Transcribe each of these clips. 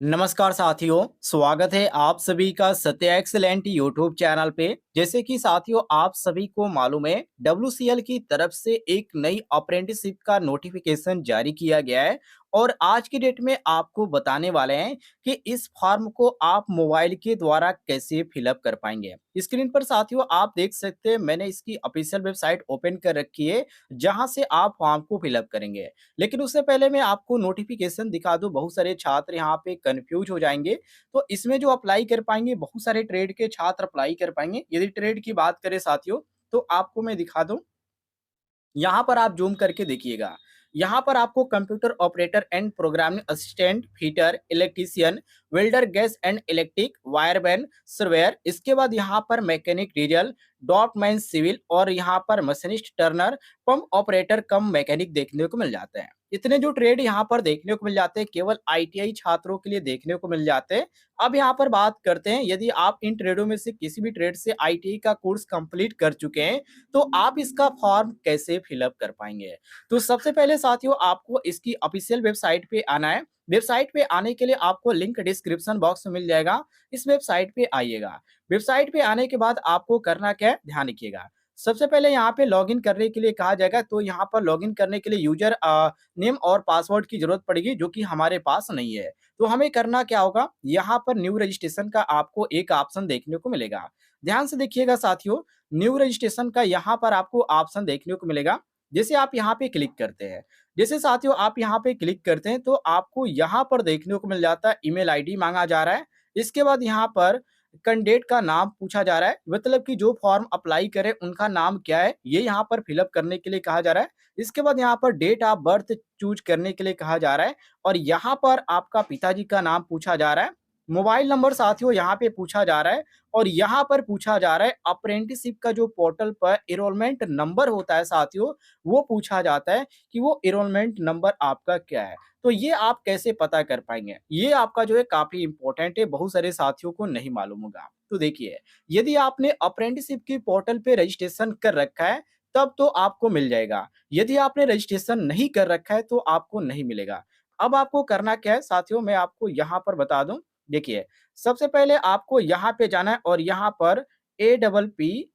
नमस्कार साथियों, स्वागत है आप सभी का सत्य एक्सीलेंट यूट्यूब चैनल पे। जैसे कि साथियों आप सभी को मालूम है डब्ल्यूसीएल की तरफ से एक नई अप्रेंटिसशिप का नोटिफिकेशन जारी किया गया है और आज की डेट में आपको बताने वाले हैं कि इस फॉर्म को आप मोबाइल के द्वारा कैसे फिलअप कर पाएंगे। स्क्रीन पर साथियों आप देख सकते हैं मैंने इसकी ऑफिशियल वेबसाइट ओपन कर रखी है जहां से आप फॉर्म को फिलअप करेंगे। लेकिन उससे पहले मैं आपको नोटिफिकेशन दिखा दूं, बहुत सारे छात्र यहाँ पे कंफ्यूज हो जाएंगे। तो इसमें जो अप्लाई कर पाएंगे बहुत सारे ट्रेड के छात्र अप्लाई कर पाएंगे। यदि ट्रेड की बात करें साथियों तो आपको मैं दिखा दूं, यहाँ पर आप जूम करके देखिएगा। यहाँ पर आपको computer operator and programming assistant, fitter, electrician, welder, gas and electric, wireman, surveyor, इसके बाद यहाँ पर मैकेनिक डीजल, डॉटमैन सिविल और यहाँ पर मशीनिस्ट, टर्नर, पंप ऑपरेटर कम मैकेनिक देखने को मिल जाते हैं। इतने जो ट्रेड यहाँ पर देखने को मिल जाते हैं केवल आईटीआई छात्रों के लिए देखने को मिल जाते हैं। अब यहाँ पर बात करते हैं, यदि आप इन ट्रेडों में से किसी भी ट्रेड से आईटीआई का कोर्स कंप्लीट कर चुके हैं तो आप इसका फॉर्म कैसे फिलअप कर पाएंगे। तो सबसे पहले साथियों आपको इसकी ऑफिशियल वेबसाइट पे आना है। वेबसाइट पे आने के लिए आपको लिंक डिस्क्रिप्शन बॉक्स में मिल जाएगा। इस वेबसाइट पे आइएगा। वेबसाइट पे आने के बाद आपको करना क्या है, ध्यान रखिएगा। सबसे पहले यहाँ पे लॉगिन करने के लिए कहा जाएगा, तो यहाँ पर लॉगिन करने के लिए यूजर नेम और पासवर्ड की जरूरत पड़ेगी जो कि हमारे पास नहीं है। तो हमें करना क्या होगा, यहाँ पर न्यू रजिस्ट्रेशन का आपको एक ऑप्शन देखने को मिलेगा। ध्यान से देखिएगा साथियों, न्यू रजिस्ट्रेशन का यहाँ पर आपको ऑप्शन देखने को मिलेगा। जैसे आप यहाँ पे क्लिक करते हैं, जैसे साथियों आप यहाँ पे क्लिक करते हैं तो आपको यहाँ पर देखने को मिल जाता है ईमेल आईडी मांगा जा रहा है। इसके बाद यहाँ पर कैंडिडेट का नाम पूछा जा रहा है, मतलब कि जो फॉर्म अप्लाई करे उनका नाम क्या है ये यहाँ पर फिलअप करने के लिए कहा जा रहा है। इसके बाद यहाँ पर डेट ऑफ बर्थ चूज करने के लिए कहा जा रहा है और यहाँ पर आपका पिताजी का नाम पूछा जा रहा है। मोबाइल नंबर साथियों यहाँ पे पूछा जा रहा है और यहाँ पर पूछा जा रहा है अप्रेंटिसशिप का जो पोर्टल पर एनरोलमेंट नंबर होता है साथियों, वो पूछा जाता है कि वो एनरोलमेंट नंबर आपका क्या है। तो ये आप कैसे पता कर पाएंगे, ये आपका जो है काफी इंपॉर्टेंट है, बहुत सारे साथियों को नहीं मालूम होगा। तो देखिए, यदि आपने अप्रेंटिसशिप की पोर्टल पे रजिस्ट्रेशन कर रखा है तब तो आपको मिल जाएगा। यदि आपने रजिस्ट्रेशन नहीं कर रखा है तो आपको नहीं मिलेगा। अब आपको करना क्या है साथियों, मैं आपको यहाँ पर बता दूं। देखिए, सबसे पहले आपको यहाँ पे जाना है और यहाँ पर APPRENTIC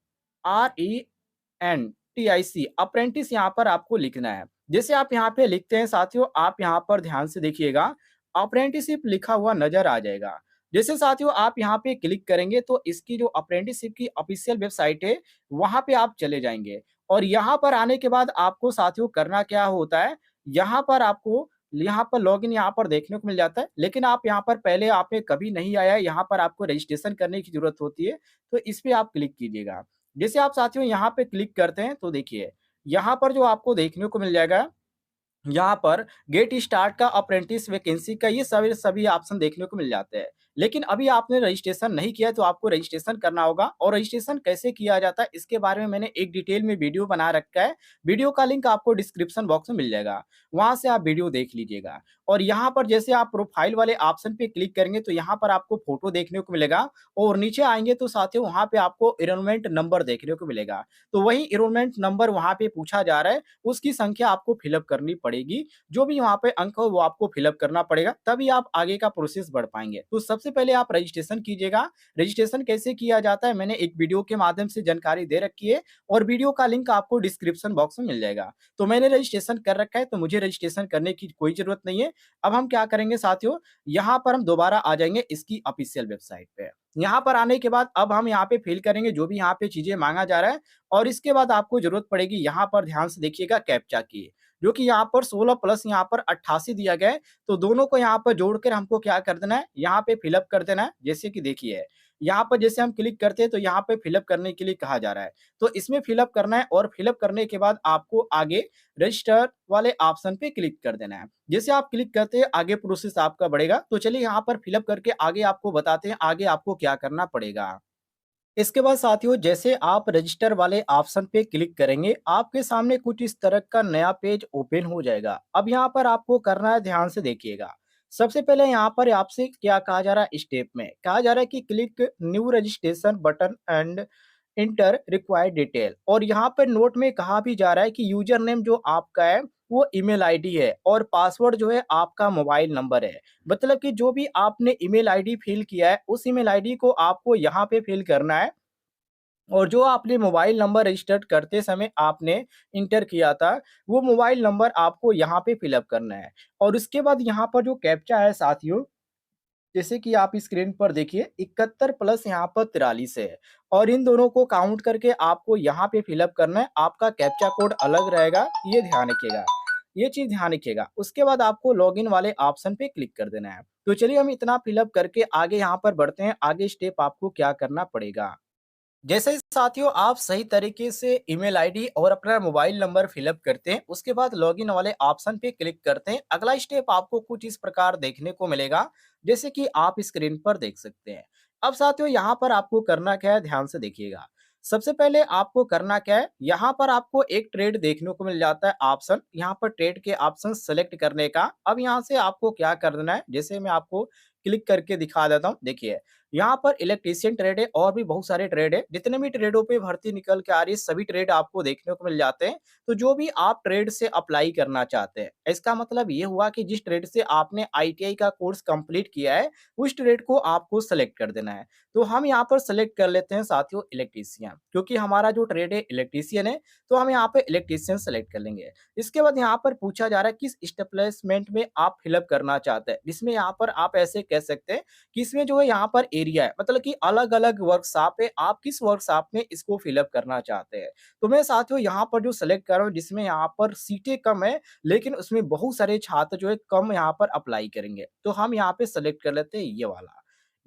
अप्रेंटिस यहाँ पर आपको लिखना है। जैसे आप यहाँ पे लिखते हैं साथियों, आप यहाँ पर ध्यान से देखिएगा, अप्रेंटिसशिप लिखा हुआ नजर आ जाएगा। जैसे साथियों आप यहाँ पे क्लिक करेंगे तो इसकी जो अप्रेंटिसशिप की ऑफिशियल वेबसाइट है वहां पे आप चले जाएंगे और यहाँ पर आने के बाद आपको साथियों करना क्या होता है, यहाँ पर आपको यहाँ पर लॉगिन यहाँ पर देखने को मिल जाता है। लेकिन आप यहाँ पर पहले आप पे कभी नहीं आया है, यहाँ पर आपको रजिस्ट्रेशन करने की जरूरत होती है, तो इस पे आप क्लिक कीजिएगा। जैसे आप साथियों यहाँ पे क्लिक करते हैं तो देखिए, यहाँ पर जो आपको देखने को मिल जाएगा, यहाँ पर गेट स्टार्ट का, अप्रेंटिस वैकेंसी का, ये सभी सभी ऑप्शन देखने को मिल जाते हैं। लेकिन अभी आपने रजिस्ट्रेशन नहीं किया है तो आपको रजिस्ट्रेशन करना होगा और रजिस्ट्रेशन कैसे किया जाता है इसके बारे में मैंने एक डिटेल में वीडियो बना रखा है। वीडियो का लिंक आपको डिस्क्रिप्शन बॉक्स में मिल जाएगा, वहां से आप वीडियो देख लीजिएगा। और यहाँ पर जैसे आप प्रोफाइल वाले ऑप्शन पे क्लिक करेंगे तो यहाँ पर आपको फोटो देखने को मिलेगा और नीचे आएंगे तो साथियों वहां पे आपको एनरोलमेंट नंबर देखने को मिलेगा। तो वही एनरोलमेंट नंबर वहां पे पूछा जा रहा है, उसकी संख्या आपको फिलअप करनी पड़ेगी। जो भी वहाँ पे अंक हो वो आपको फिलअप करना पड़ेगा, तभी आप आगे का प्रोसेस बढ़ पाएंगे। तो सबसे पहले आप रजिस्ट्रेशन कीजिएगा। रजिस्ट्रेशन कैसे किया जाता है मैंने एक वीडियो के माध्यम से जानकारी दे रखी है और वीडियो का लिंक आपको डिस्क्रिप्शन बॉक्स में मिल जाएगा। तो मैंने रजिस्ट्रेशन कर रखा है तो मुझे रजिस्ट्रेशन करने की कोई जरूरत नहीं है। अब हम क्या करेंगे साथियों, यहाँ पर हम दोबारा आ जाएंगे इसकी ऑफिशियल वेबसाइट पे। यहाँ पर आने के बाद अब हम यहाँ पे फिल करेंगे जो भी यहाँ पे चीजें मांगा जा रहा है और इसके बाद आपको जरूरत पड़ेगी, यहाँ पर ध्यान से देखिएगा, कैप्चा की, जो कि यहाँ पर 16 प्लस यहाँ पर 88 दिया गया है। तो दोनों को यहाँ पर जोड़कर हमको क्या कर देना है, यहाँ पे फिलअप कर देना है। जैसे कि देखिए, यहाँ पर जैसे हम क्लिक करते हैं तो यहाँ पे फिलअप करने के लिए कहा जा रहा है, तो इसमें फिलअप करना है और फिलअप करने के बाद आपको आगे रजिस्टर वाले ऑप्शन पे क्लिक कर देना है। जैसे आप क्लिक करते हैं आगे प्रोसेस आपका बढ़ेगा। तो चलिए यहाँ पर फिलअप करके आगे आपको बताते हैं आगे आपको क्या करना पड़ेगा। इसके बाद साथियों जैसे आप रजिस्टर वाले ऑप्शन पे क्लिक करेंगे आपके सामने कुछ इस तरह का नया पेज ओपन हो जाएगा। अब यहाँ पर आपको करना है, ध्यान से देखिएगा। सबसे पहले यहाँ पर आपसे क्या कहा जा रहा है, स्टेप में कहा जा रहा है कि click new registration button and inter required detail और यहाँ पर नोट में कहा भी जा रहा है कि यूजर नेम जो आपका है वो ईमेल आईडी है और पासवर्ड जो है आपका मोबाइल नंबर है। मतलब कि जो भी आपने ईमेल आईडी फिल किया है उस ईमेल आईडी को आपको यहाँ पे फिल करना है और जो आपने मोबाइल नंबर रजिस्टर्ड करते समय आपने इंटर किया था, वो मोबाइल नंबर आपको यहाँ पे फिलअप करना है। और उसके बाद यहाँ पर जो कैप्चा है साथियों, जैसे कि आप स्क्रीन पर देखिए 71 प्लस यहाँ पर 43 है और इन दोनों को काउंट करके आपको यहाँ पे फिलअप करना है। आपका कैप्चा कोड अलग रहेगा, ये ध्यान रखिएगा। ये चीज़ ध्यान रखिएगा। उसके बाद आपको लॉगिन वाले ऑप्शन पे क्लिक कर देना है। तो चलिए हम इतना फिलअप करके आगे यहाँ पर बढ़ते हैं। आगे स्टेप आपको क्या करना पड़ेगा। जैसे ही साथियों आप सही तरीके से ईमेल आईडी और अपना मोबाइल नंबर फिलअप करते हैं, उसके बाद लॉगिन वाले ऑप्शन पे क्लिक करते हैं। अगला स्टेप आपको कुछ इस प्रकार देखने को मिलेगा, जैसे कि आप स्क्रीन पर देख सकते हैं। अब साथियों यहाँ पर आपको करना क्या है, ध्यान से देखिएगा। सबसे पहले आपको करना क्या है, यहाँ पर आपको एक ट्रेड देखने को मिल जाता है ऑप्शन, यहाँ पर ट्रेड के ऑप्शन सेलेक्ट करने का। अब यहाँ से आपको क्या करना है, जैसे मैं आपको क्लिक करके दिखा देता हूँ। देखिए यहाँ पर इलेक्ट्रीशियन ट्रेड है और भी बहुत सारे ट्रेड है। जितने भी ट्रेडों पे भर्ती निकल के आ रही है सभी ट्रेड आपको देखने को मिल जाते हैं। तो जो भी आप ट्रेड से अप्लाई करना चाहते हैं, इसका मतलब ये हुआ कि जिस ट्रेड से आपने आईटीआई का कोर्स कंप्लीट किया है उस ट्रेड को आपको सेलेक्ट कर देना है। तो हम यहाँ पर सेलेक्ट कर लेते हैं साथियों इलेक्ट्रीशियन, क्योंकि हमारा जो ट्रेड है इलेक्ट्रीशियन है, तो हम यहाँ पे इलेक्ट्रीशियन सेलेक्ट कर लेंगे। इसके बाद यहाँ पर पूछा जा रहा है किस स्टेटमेंट में आप फिलअप करना चाहते हैं, जिसमें यहाँ पर आप ऐसे कह सकते हैं कि इसमें जो है यहाँ पर एरिया है, मतलब कि अलग-अलग वर्कशॉप है, आप किस वर्कशॉप में इसको फिलअप करना चाहते हैं। तो मैं साथियों यहाँ पर जो सेलेक्ट कर रहा हूँ जिसमें यहाँ पर सीटें कम है, लेकिन उसमें बहुत सारे छात्र जो है कम यहाँ पर अप्लाई करेंगे। तो हम यहाँ पे सेलेक्ट कर लेते हैं ये वाला।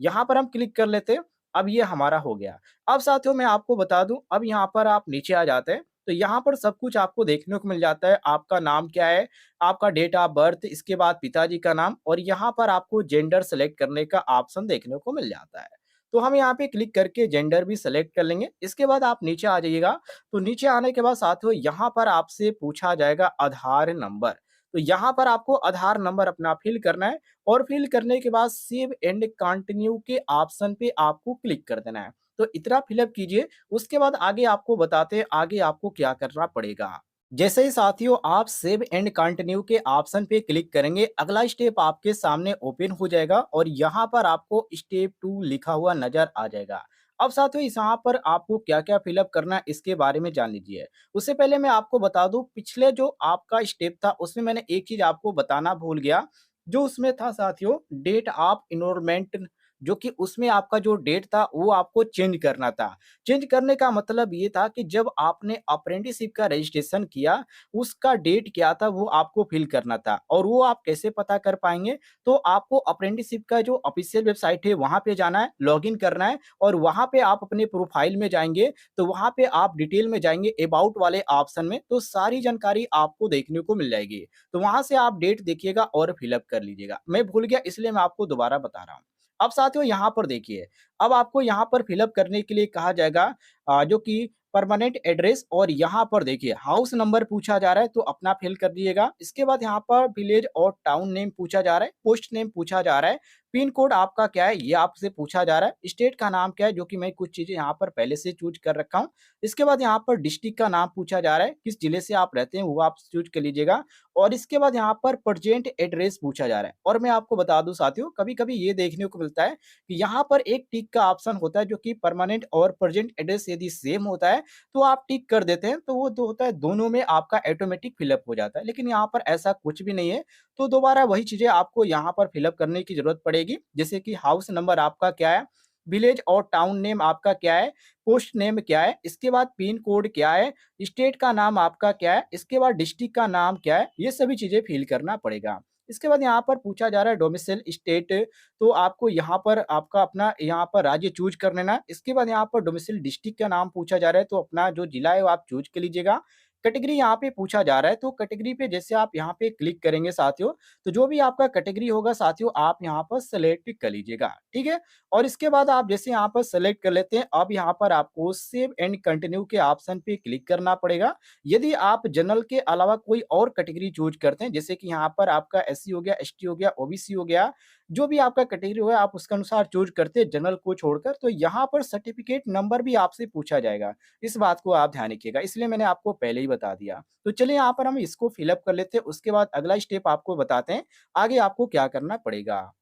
यहाँ पर हम क्लिक कर लेते हैं। अब ये हमारा हो गया। अब साथियों मैं आपको बता दूँ, अब यहाँ पर आप नीचे आ जाते हैं, तो यहाँ पर सब कुछ आपको देखने को मिल जाता है। आपका नाम क्या है, आपका डेट ऑफ बर्थ, इसके बाद पिताजी का नाम और यहाँ पर आपको जेंडर सेलेक्ट करने का ऑप्शन देखने को मिल जाता है। तो हम यहाँ पे क्लिक करके जेंडर भी सेलेक्ट कर लेंगे। इसके बाद आप नीचे आ जाइएगा। तो नीचे आने के बाद साथियों यहाँ पर आपसे पूछा जाएगा आधार नंबर। तो यहाँ पर आपको आधार नंबर अपना फिल करना है और फिल करने के बाद सेव एंड कंटिन्यू के ऑप्शन पे आपको क्लिक कर देना है। तो इतना फिलअप कीजिए। उसके बाद आगे आपको बताते हैं आगे आपको क्या करना पड़ेगा। जैसे ही साथियों आप सेव एंड कंटिन्यू के ऑप्शन पे क्लिक करेंगे, अगला स्टेप आपके सामने ओपन हो जाएगा और यहाँ पर आपको स्टेप 2 लिखा हुआ नजर आ जाएगा। अब साथियों इस यहाँ पर आपको क्या-क्या फिलअप करना है इसके बारे में जान लीजिए। उससे पहले मैं आपको बता दूं, पिछले जो आपका स्टेप था उसमें मैंने एक चीज आपको बताना भूल गया। जो उसमें था साथियों डेट ऑफ इनरोलमेंट, जो कि उसमें आपका जो डेट था वो आपको चेंज करना था। चेंज करने का मतलब ये था कि जब आपने अप्रेंटिसशिप का रजिस्ट्रेशन किया, उसका डेट क्या था वो आपको फिल करना था और वो आप कैसे पता कर पाएँगे? तो आपको अप्रेंटिसशिप का जो ऑफ़िशियल वेबसाइट है वहाँ पे जाना है, लॉगिन करना है और वहाँ पे आप अपने प्रोफ़ाइल में जाएँगे, तो वहाँ पे आप डिटेल में जाएँगे अबाउट वाले ऑप्शन में, तो सारी जानकारी आपको देखने को मिल जाएगी। तो वहाँ से आप डेट देखिएगा और फिलअप कर लीजिएगा। मैं भूल गया इसलिए मैं आपको दोबारा बता रहा हूँ। अब साथियों यहाँ पर देखिए, अब आपको यहाँ पर फिलअप करने के लिए कहा जाएगा जो कि परमानेंट एड्रेस और यहाँ पर देखिए हाउस नंबर पूछा जा रहा है तो अपना फिल कर दीजिएगा। इसके बाद यहाँ पर विलेज और टाउन नेम पूछा जा रहा है, पोस्ट नेम पूछा जा रहा है, पिन कोड आपका क्या है ये आपसे पूछा जा रहा है, स्टेट का नाम क्या है जो कि मैं कुछ चीज़ें यहाँ पर पहले से चूज़ कर रखा हूँ। इसके बाद यहाँ पर डिस्ट्रिक्ट का नाम पूछा जा रहा है, किस जिले से आप रहते हैं वो आप चूज़ कर लीजिएगा और इसके बाद यहाँ पर प्रेजेंट एड्रेस पूछा जा रहा है। और मैं आपको बता दूँ साथियों, कभी-कभी ये देखने को मिलता है कि यहाँ पर एक टिक का ऑप्शन होता है जो कि परमानेंट और प्रेजेंट एड्रेस यदि सेम होता है तो आप टिक कर देते हैं, तो वो जो होता है दोनों में आपका ऑटोमेटिक फिलअप हो जाता है। लेकिन यहाँ पर ऐसा कुछ भी नहीं है, तो दोबारा वही चीज़ें आपको यहाँ पर फिलअप करने की ज़रूरत पड़ेगी। जैसे कि हाउस नंबर आपका क्या है, विलेज और टाउन नेम आपका क्या है, पोस्ट नेम क्या है, इसके बाद पिन कोड क्या है, स्टेट का नाम आपका क्या है, इसके बाद डिस्ट्रिक्ट का नाम क्या है, ये सभी चीज़ें फिल करना पड़ेगा। इसके बाद यहाँ पर पूछा जा रहा है डोमिसाइल स्टेट, तो आपको यहाँ पर आपका अपना यहाँ पर राज्य चूज़ कर लेना। इसके बाद यहाँ पर डोमिसाइल डिस्ट्रिक्ट का नाम पूछा जा रहा है, तो अपना जो जिला है वो आप चूज़ कर लीजिएगा। कैटेगरी यहाँ पे पूछा जा रहा है, तो कैटेगरी पे जैसे आप यहाँ पे क्लिक करेंगे साथियों, तो जो भी आपका कैटेगरी होगा साथियों, आप यहाँ पर सेलेक्ट कर लीजिएगा, ठीक है? और इसके बाद आप जैसे यहाँ पर सेलेक्ट कर लेते हैं, अब यहाँ पर आपको सेव एंड कंटिन्यू के ऑप्शन पे क्लिक करना पड़ेगा। यदि आप जनरल के अलावा कोई और कैटेगरी चूज़ करते हैं, जैसे कि यहाँ पर आपका एससी हो गया, एसटी हो गया, ओबीसी हो गया, जो भी आपका कैटेगरी होगा आप उसके अनुसार चूज़ करते हैं जनरल को छोड़कर, तो यहाँ पर सर्टिफ़िकेट नंबर भी आपसे पूछा जाएगा। इस बात को आप ध्यान रखिएगा, इसलिए मैंने आपको पहले ही बता दिया। तो चलिए यहाँ पर हम इसको फिल अप कर लेते हैं, उसके बाद अगला स्टेप आपको बताते हैं, आगे आपको क्या करना पड़ेगा।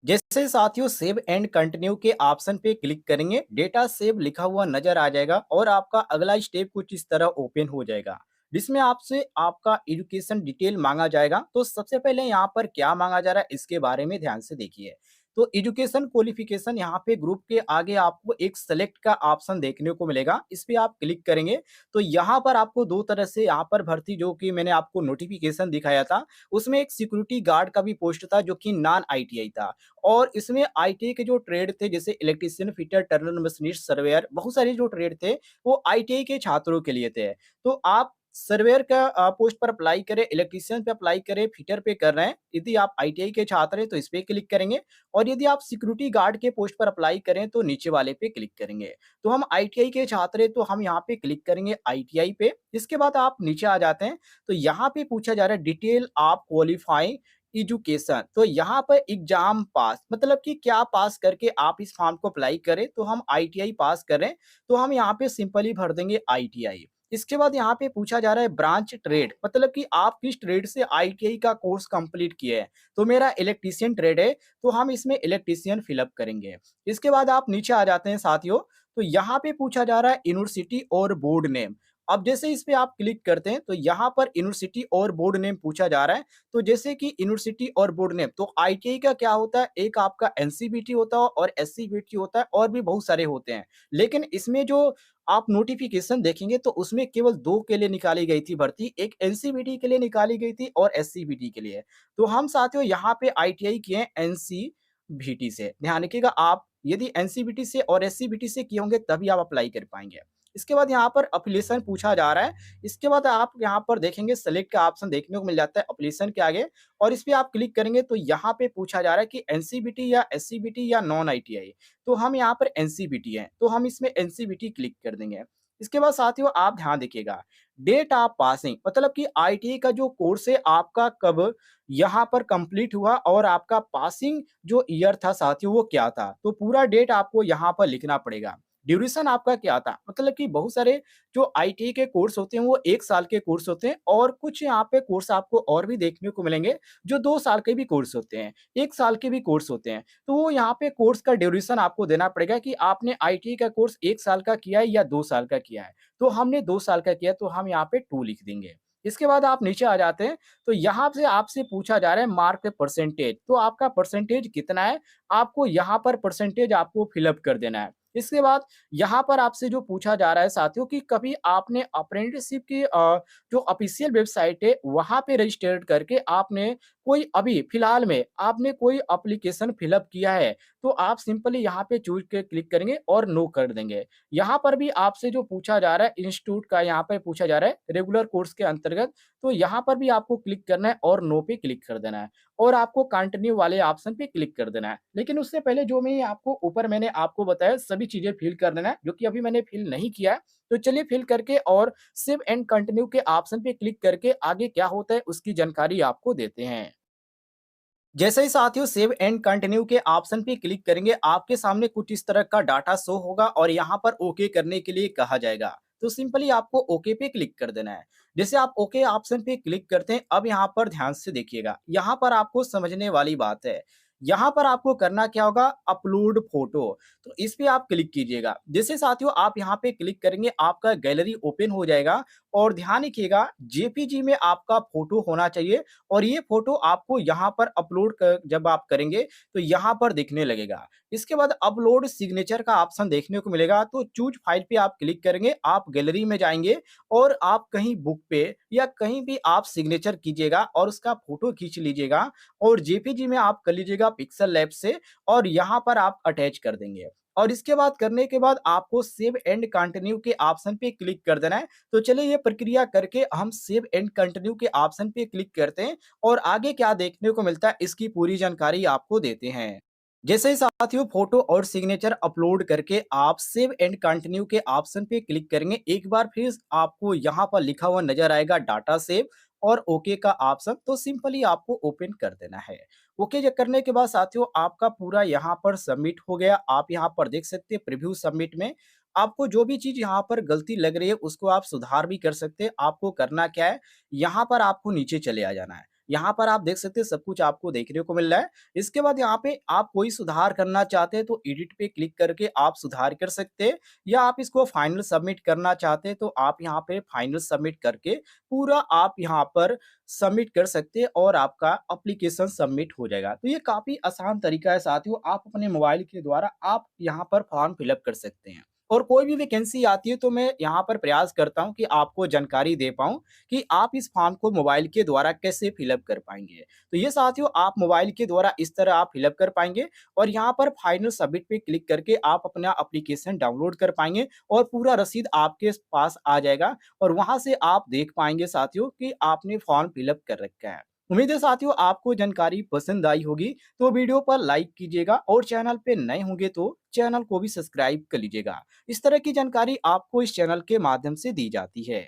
जैसे साथियों सेव एंड कंटिन्यू के ऑप्शन पे क्लिक करेंगे, डेटा सेव लिखा हुआ नजर आ जाएगा और आपका अगला स्टेप कुछ इस तरह ओपन हो जाएगा, जिसमें आपसे आपका एजुकेशन डिटेल मांगा जाएगा। तो सबसे पहले यहाँ पर क्या मांगा जा रहा है इसके बारे में ध्यान से देखिए। तो एजुकेशन क्वालिफिकेशन यहाँ पे ग्रुप के आगे आपको एक सेलेक्ट का ऑप्शन देखने को मिलेगा, इस पे आप क्लिक करेंगे तो यहाँ पर आपको दो तरह से यहाँ पर भर्ती, जो कि मैंने आपको नोटिफिकेशन दिखाया था, उसमें एक सिक्योरिटी गार्ड का भी पोस्ट था जो कि नॉन आईटीआई था, और इसमें आईटीआई के जो ट्रेड थे जैसे electrician, fitter, Turner machinist, surveyor, बहुत सारे जो ट्रेड थे वो आईटीआई के छात्रों के लिए थे। तो आप सर्वेयर का पोस्ट पर अप्लाई करें, इलेक्ट्रीशियन पे अप्लाई करें, फिटर पे कर रहे हैं, यदि आप आईटीआई के छात्र हैं तो इस पे क्लिक करेंगे, और यदि आप सिक्योरिटी गार्ड के पोस्ट पर अप्लाई करें तो नीचे वाले पे क्लिक करेंगे। तो हम आईटीआई के छात्र हैं तो हम यहाँ पे क्लिक करेंगे आईटीआई पे। इसके बाद आप नीचे आ जाते हैं, तो यहाँ पे पूछा जा रहा है डिटेल आप क्वालिफाइंग एजुकेशन, तो यहाँ पर एग्जाम पास मतलब कि क्या पास करके आप इस फॉर्म को अप्लाई करें, तो हम आईटीआई पास करें, तो हम यहाँ पे सिंपली भर देंगे आईटीआई। इसके बाद यहाँ पे पूछा जा रहा है ब्रांच ट्रेड, मतलब कि आप किस ट्रेड से आईटीआई का कोर्स कंप्लीट किए हैं, तो मेरा इलेक्ट्रीशियन ट्रेड है, तो हम इसमें इलेक्ट्रीशियन फिलअप करेंगे। इसके बाद आप नीचे आ जाते हैं साथियों, तो यहाँ पे पूछा जा रहा है यूनिवर्सिटी और बोर्ड नेम। अब जैसे इस पे आप क्लिक करते हैं तो यहाँ पर यूनिवर्सिटी और बोर्ड नेम पूछा जा रहा है। तो जैसे कि यूनिवर्सिटी और बोर्ड नेम, तो आईटीआई का क्या होता है, एक आपका एनसीबीटी होता है और एससीबीटी होता है और भी बहुत सारे होते हैं। लेकिन इसमें जो आप नोटिफिकेशन देखेंगे तो उसमें केवल 2 के लिए निकाली गई थी भर्ती, एक एनसीबीटी के लिए निकाली गई थी और एससीबीटी के लिए। तो हम साथियों यहाँ पे आईटीआई किए हैं एनसीबीटी से। ध्यान रखिएगा, आप यदि एनसीबीटी से और एससीबीटी से किए होंगे तभी आप अप्लाई कर पाएँगे। इसके बाद यहाँ पर एफिलिएशन पूछा जा रहा है। इसके बाद आप यहाँ पर देखेंगे सेलेक्ट का ऑप्शन देखने को मिल जाता है एफिलिएशन के आगे, और इस पे आप क्लिक करेंगे तो यहाँ पे पूछा जा रहा है कि एनसीबीटी या एससीबीटी या नॉन आईटीआई। तो हम यहाँ पर एनसीबीटी हैं, तो हम इसमें एनसीबीटी क्लिक कर देंगे। इसके बाद साथियों आप ध्यान देखिएगा, डेट ऑफ पासिंग मतलब कि आईटीआई का जो कोर्स है आपका कब यहाँ पर कंप्लीट हुआ और आपका पासिंग जो ईयर था साथियों वो क्या था, तो पूरा डेट आपको यहाँ पर लिखना पड़ेगा। ड्यूरेशन आपका क्या था, मतलब कि बहुत सारे जो आईटीआई के कोर्स होते हैं वो 1 साल के कोर्स होते हैं, और कुछ यहाँ पे कोर्स आपको और भी देखने को मिलेंगे जो 2 साल के भी कोर्स होते हैं, 1 साल के भी कोर्स होते हैं। तो वो यहाँ पे कोर्स का ड्यूरेशन आपको देना पड़ेगा कि आपने आईटीआई का कोर्स 1 साल का किया है या 2 साल का किया है। तो हमने 2 साल का किया, तो हम यहाँ पे 2 लिख देंगे। इसके बाद आप नीचे आ जाते हैं, तो यहाँ से आपसे पूछा जा रहा है मार्क परसेंटेज, तो आपका परसेंटेज कितना है, आपको यहाँ पर परसेंटेज आपको फिल अप कर देना है। इसके बाद यहाँ पर आपसे जो पूछा जा रहा है साथियों कि कभी आपने अप्रेंटिसशिप की जो ऑफिशियल वेबसाइट है वहाँ पे रजिस्टर्ड करके आपने कोई अभी फिलहाल में आपने कोई एप्लीकेशन फिलअप किया है, तो आप सिंपली यहाँ पे चूज के क्लिक करेंगे और नो कर देंगे। यहाँ पर भी आपसे जो पूछा जा रहा है इंस्टीट्यूट का, यहाँ पे पूछा जा रहा है रेगुलर कोर्स के अंतर्गत, तो यहाँ पर भी आपको क्लिक करना है और नो पे क्लिक कर देना है, और आपको कंटिन्यू वाले ऑप्शन पे क्लिक कर देना है। लेकिन उससे पहले जो मैं आपको ऊपर मैंने आपको बताया सभी चीजें फिल कर देना है, जो कि अभी मैंने फिल नहीं किया है। तो चलिए फिल करके और सेव एंड कंटिन्यू के ऑप्शन पे क्लिक करके आगे क्या होता है उसकी जानकारी आपको देते हैं। जैसे ही साथियों सेव एंड कंटिन्यू के ऑप्शन पे क्लिक करेंगे, आपके सामने कुछ इस तरह का डाटा शो होगा और यहाँ पर ओके करने के लिए कहा जाएगा। तो सिंपली आपको ओके पे क्लिक कर देना है। जैसे आप ओके ऑप्शन पे क्लिक करते हैं, अब यहाँ पर ध्यान से देखिएगा, यहाँ पर आपको समझने वाली बात है। यहाँ पर आपको करना क्या होगा, अपलोड फोटो, तो इस पे आप क्लिक कीजिएगा। जैसे साथियों आप यहाँ पे क्लिक करेंगे, आपका गैलरी ओपन हो जाएगा, और ध्यान रखिएगा जेपीजी में आपका फोटो होना चाहिए, और ये फोटो आपको यहाँ पर अपलोड कर जब आप करेंगे तो यहाँ पर दिखने लगेगा। इसके बाद अपलोड सिग्नेचर का ऑप्शन देखने को मिलेगा, तो चूज फाइल पे आप क्लिक करेंगे, आप गैलरी में जाएंगे और आप कहीं बुक पे या कहीं भी आप सिग्नेचर कीजिएगा और उसका फोटो खींच लीजिएगा, और जेपीजी में आप कर लीजिएगा पिक्सल लैब से, और यहाँ पर आप अटैच कर देंगे। और इसके बाद करने के बाद आपको सेव एंड कंटिन्यू के ऑप्शन पे क्लिक कर देना है। तो चलिए ये प्रक्रिया करके हम सेव एंड कंटिन्यू के ऑप्शन पे क्लिक करते हैं और आगे क्या देखने को मिलता है इसकी पूरी जानकारी आपको देते हैं। जैसे ही साथियों फोटो और सिग्नेचर अपलोड करके आप सेव एंड कंटिन्यू के ऑप्शन पे क्लिक करेंगे, एक बार फिर आपको यहाँ पर लिखा हुआ नजर आएगा डाटा सेव और ओके का ऑप्शन, तो सिंपली आपको ओपन कर देना है। ओके करने के बाद साथियों आपका पूरा यहाँ पर सबमिट हो गया। आप यहाँ पर देख सकते हैं प्रीव्यू सबमिट में आपको जो भी चीज यहाँ पर गलती लग रही है उसको आप सुधार भी कर सकते हैं। आपको करना क्या है, यहाँ पर आपको नीचे चले आ जाना है। यहाँ पर आप देख सकते हैं सब कुछ आपको देखने को मिल रहा है। इसके बाद यहाँ पे आप कोई सुधार करना चाहते हैं तो एडिट पे क्लिक करके आप सुधार कर सकते हैं, या आप इसको फाइनल सबमिट करना चाहते हैं तो आप यहाँ पे फाइनल सबमिट करके पूरा आप यहाँ पर सबमिट कर सकते हैं और आपका एप्लीकेशन सबमिट हो जाएगा। तो ये काफ़ी आसान तरीका है साथियों, आप अपने मोबाइल के द्वारा आप यहाँ पर फॉर्म फिलअप कर सकते हैं। और कोई भी वैकेंसी आती है तो मैं यहाँ पर प्रयास करता हूँ कि आपको जानकारी दे पाऊँ कि आप इस फॉर्म को मोबाइल के द्वारा कैसे फिलअप कर पाएँगे। तो ये साथियों आप मोबाइल के द्वारा इस तरह आप फिलअप कर पाएँगे और यहाँ पर फाइनल सबमिट पे क्लिक करके आप अपना एप्लीकेशन डाउनलोड कर पाएँगे और पूरा रसीद आपके पास आ जाएगा और वहाँ से आप देख पाएँगे साथियों कि आपने फॉर्म फिलअप कर रखा है। उम्मीद है साथियों आपको जानकारी पसंद आई होगी, तो वीडियो पर लाइक कीजिएगा और चैनल पे नए होंगे तो चैनल को भी सब्सक्राइब कर लीजिएगा। इस तरह की जानकारी आपको इस चैनल के माध्यम से दी जाती है।